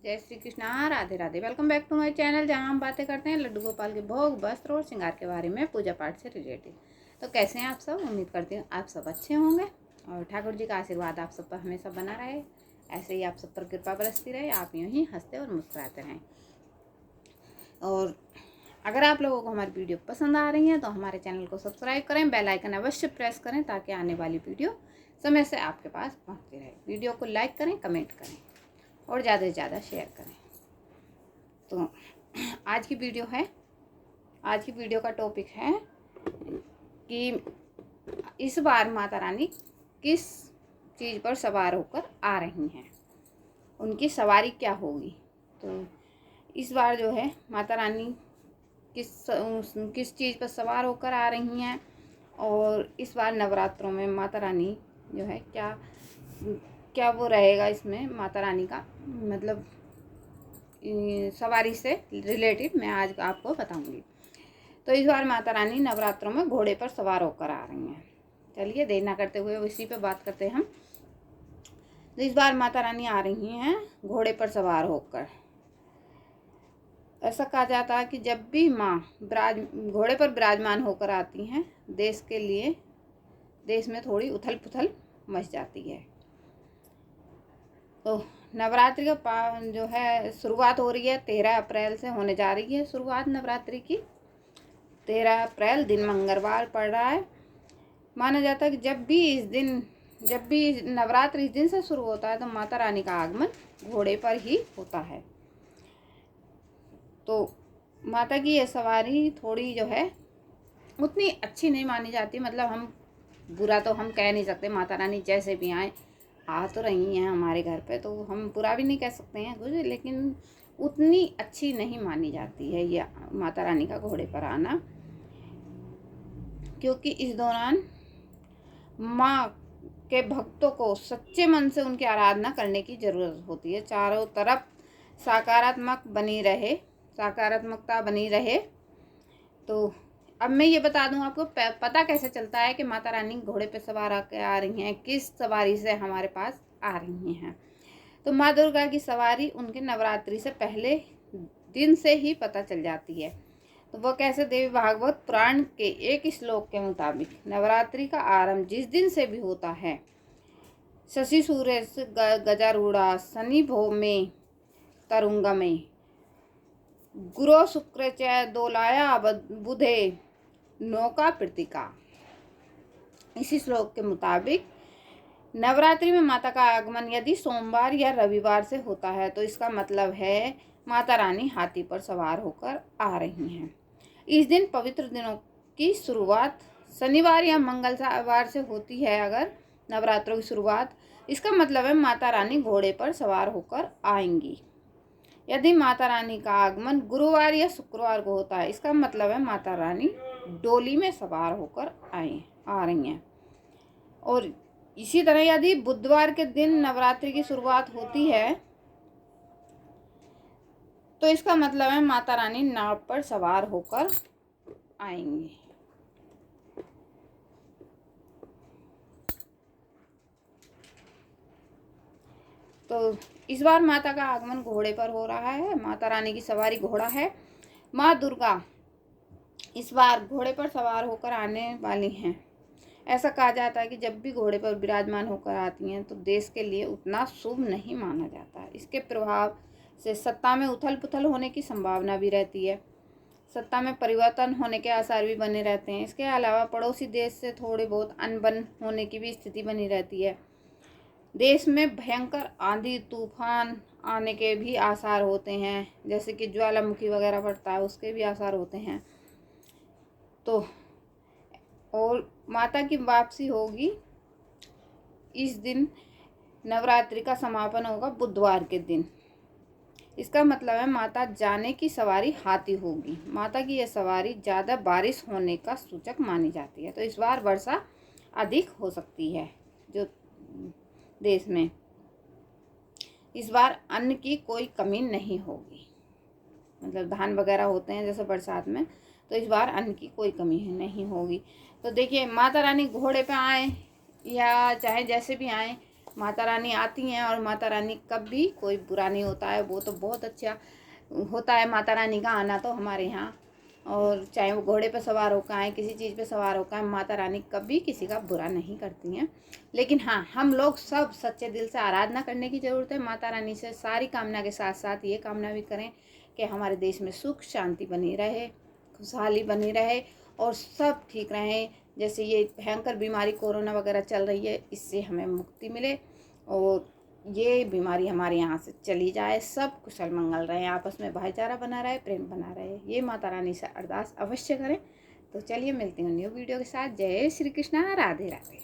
जय Shri Krishna, Radhe Radhe. Welcome back to my channel, जहां हम बातें करते हैं लड्डू गोपाल के भोग, वस्त्र और श्रृंगार के बारे में, पूजा पाठ से रिलेटेड। तो कैसे हैं आप सब? उम्मीद करती हूँ आप सब अच्छे होंगे और ठाकुर जी का आशीर्वाद आप सब पर हमेशा बना रहे। ऐसे ही आप सब पर कृपा बरसती रहे, आप यूँ ही हंसते और मुस्कुराते रहें। और अगर आप लोगों को हमारी वीडियो पसंद आ रही है तो हमारे चैनल को सब्सक्राइब करें, बेल आइकन अवश्य प्रेस करें ताकि आने वाली वीडियो समय से आपके पास पहुँचती रहे। वीडियो को लाइक करें, कमेंट करें और ज़्यादा से ज़्यादा शेयर करें। तो आज की वीडियो का टॉपिक है कि इस बार माता रानी किस चीज़ पर सवार होकर आ रही हैं, उनकी सवारी क्या होगी। तो इस बार जो है माता रानी किस चीज़ पर सवार होकर आ रही हैं और इस बार नवरात्रों में माता रानी जो है क्या वो रहेगा इसमें माता रानी का मतलब सवारी से रिलेटेड मैं आज आपको बताऊंगी। तो इस बार माता रानी नवरात्रों में घोड़े पर सवार होकर आ रही हैं। चलिए देर ना करते हुए इसी पे बात करते हैं हम। तो इस बार माता रानी आ रही हैं घोड़े पर सवार होकर। ऐसा कहा जाता है कि जब भी माँ घोड़े पर विराजमान होकर आती हैं, देश में थोड़ी उथल पुथल मच जाती है। तो नवरात्रि का जो है शुरुआत हो रही है 13 अप्रैल से होने जा रही है शुरुआत नवरात्रि की। 13 अप्रैल दिन मंगलवार पड़ रहा है। माना जाता है कि जब भी नवरात्रि इस दिन से शुरू होता है तो माता रानी का आगमन घोड़े पर ही होता है। तो माता की ये सवारी थोड़ी जो है उतनी अच्छी नहीं मानी जाती। मतलब हम बुरा तो हम कह नहीं सकते, माता रानी जैसे भी आए आ तो रही हैं हमारे घर पे, तो हम बुरा भी नहीं कह सकते हैं कुछ, लेकिन उतनी अच्छी नहीं मानी जाती है ये माता रानी का घोड़े पर आना। क्योंकि इस दौरान माँ के भक्तों को सच्चे मन से उनकी आराधना करने की ज़रूरत होती है। चारों तरफ सकारात्मकता बनी रहे। तो अब मैं ये बता दूं आपको पता कैसे चलता है कि माता रानी घोड़े पे सवार आकर आ रही हैं, किस सवारी से हमारे पास आ रही हैं। तो माँ दुर्गा की सवारी उनके नवरात्रि से पहले दिन से ही पता चल जाती है। तो वह कैसे? देवी भागवत पुराण के एक श्लोक के मुताबिक नवरात्रि का आरंभ जिस दिन से भी होता है, शशि सूर्य गजारूढ़ा शनि भौमे तरुंगमे गुरो शुक्र च दोलाया बुधे नौका प्रतीका। इसी श्लोक के मुताबिक नवरात्रि में माता का आगमन यदि सोमवार या रविवार से होता है तो इसका मतलब है माता रानी हाथी पर सवार होकर आ रही हैं। इस दिन पवित्र दिनों की शुरुआत शनिवार या मंगलवार से होती है। अगर नवरात्रों की शुरुआत, इसका मतलब है माता रानी घोड़े पर सवार होकर आएंगी। यदि माता रानी का आगमन गुरुवार या शुक्रवार को होता है, इसका मतलब है माता रानी डोली में सवार होकर आ रही हैं। और इसी तरह यदि बुधवार के दिन नवरात्रि की शुरुआत होती है तो इसका मतलब है माता रानी नाव पर सवार होकर आएंगी। तो इस बार माता का आगमन घोड़े पर हो रहा है। माता रानी की सवारी घोड़ा है। माँ दुर्गा इस बार घोड़े पर सवार होकर आने वाली हैं। ऐसा कहा जाता है कि जब भी घोड़े पर विराजमान होकर आती हैं तो देश के लिए उतना शुभ नहीं माना जाता। इसके प्रभाव से सत्ता में उथल पुथल होने की संभावना भी रहती है। सत्ता में परिवर्तन होने के आसार भी बने रहते हैं। इसके अलावा पड़ोसी देश से थोड़े बहुत अनबन होने की भी स्थिति बनी रहती है। देश में भयंकर आंधी तूफान आने के भी आसार होते हैं, जैसे कि ज्वालामुखी वगैरह पड़ता है, उसके भी आसार होते हैं। तो और माता की वापसी होगी इस दिन। नवरात्रि का समापन होगा बुधवार के दिन। इसका मतलब है माता जाने की सवारी हाथी होगी। माता की यह सवारी ज़्यादा बारिश होने का सूचक मानी जाती है। तो इस बार वर्षा अधिक हो सकती है जो देश में। इस बार अन्न की कोई कमी नहीं होगी। मतलब धान वगैरह होते हैं जैसे बरसात में, तो इस बार अन्न की कोई कमी नहीं होगी। तो देखिए माता रानी घोड़े पे आए या चाहे जैसे भी आए, माता रानी आती हैं और माता रानी कभी कोई बुरा नहीं होता है, वो तो बहुत अच्छा होता है माता रानी का आना तो हमारे यहाँ। और चाहे वो घोड़े पे सवार होकर आए, किसी चीज़ पे सवार होकर आए, माता रानी कभी किसी का बुरा नहीं करती हैं। लेकिन हाँ, हम लोग सब सच्चे दिल से आराधना करने की ज़रूरत है माता रानी से। सारी कामना के साथ साथ ये कामना भी करें कि हमारे देश में सुख शांति बनी रहे, खुशहाली बनी रहे और सब ठीक रहें। जैसे ये भयंकर बीमारी कोरोना वगैरह चल रही है, इससे हमें मुक्ति मिले और ये बीमारी हमारे यहाँ से चली जाए, सब कुशल मंगल रहे, आपस में भाईचारा बना रहे, प्रेम बना रहे। ये माता रानी से अरदास अवश्य करें। तो चलिए मिलती हूँ न्यू वीडियो के साथ। जय श्री कृष्णा, राधे राधे।